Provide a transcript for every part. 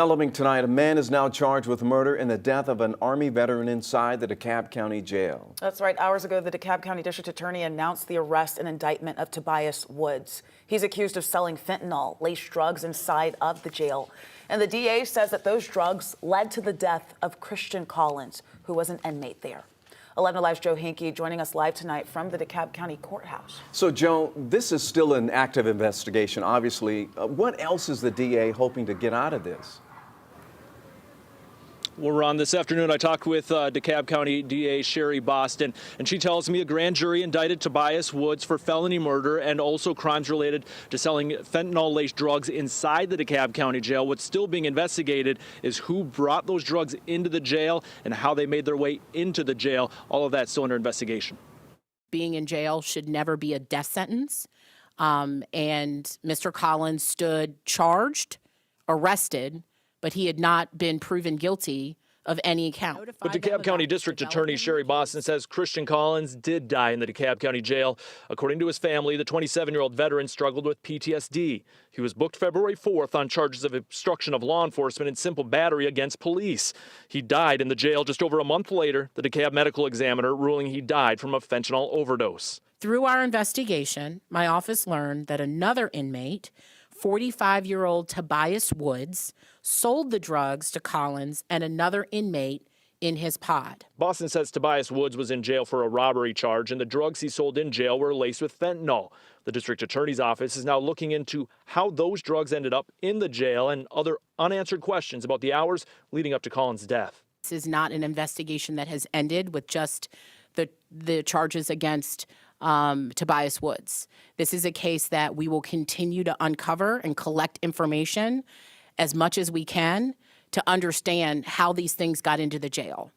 Developing tonight, a man is now charged with murder in the death of an Army veteran inside the DeKalb County Jail. That's right. Hours ago, the DeKalb County District Attorney announced the arrest and indictment of Tobias Woods. He's accused of selling fentanyl-laced drugs inside of the jail. And the DA says that those drugs led to the death of Christon Collins, who was an inmate there. 11 Alive's Joe Hinkey joining us live tonight from the DeKalb County Courthouse. So, Joe, this is still an active investigation, obviously. What else is the DA hoping to get out of this? Well, Ron, this afternoon I talked with DeKalb County DA Sherry Boston, and she tells me a grand jury indicted Tobias Woods for felony murder and also crimes related to selling fentanyl-laced drugs inside the DeKalb County Jail. What's still being investigated is who brought those drugs into the jail and how they made their way into the jail. All of that's still under investigation. Being in jail should never be a death sentence, and Mr. Collins stood charged, arrested, but he had not been proven guilty of any count. But DeKalb County District Attorney Sherry Boston says Christon Collins did die in the DeKalb County Jail. According to his family, the 27-year-old veteran struggled with PTSD. He was booked February 4th on charges of obstruction of law enforcement and simple battery against police. He died in the jail just over a month later, the DeKalb medical examiner ruling he died from a fentanyl overdose. Through our investigation, my office learned that another inmate, 45-year-old Tobias Woods, sold the drugs to Collins and another inmate in his pod. Boston says Tobias Woods was in jail for a robbery charge, and the drugs he sold in jail were laced with fentanyl. The district attorney's office is now looking into how those drugs ended up in the jail and other unanswered questions about the hours leading up to Collins' death. This is not an investigation that has ended with just the charges against Tobias Woods. This is a case that we will continue to uncover and collect information as much as we can to understand how these things got into the jail.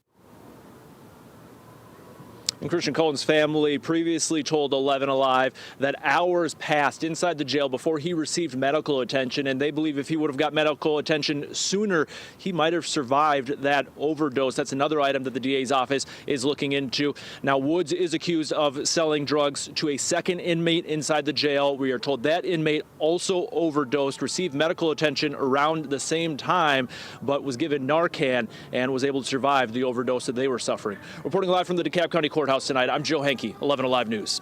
And Christon Collins' family previously told 11 Alive that hours passed inside the jail before he received medical attention, and they believe if he would have got medical attention sooner, he might have survived that overdose. That's another item that the DA's office is looking into. Now, Woods is accused of selling drugs to a second inmate inside the jail. We are told that inmate also overdosed, received medical attention around the same time, but was given Narcan and was able to survive the overdose that they were suffering. Reporting live from the DeKalb County Courthouse tonight, I'm Joe Hinkey, 11 Alive News.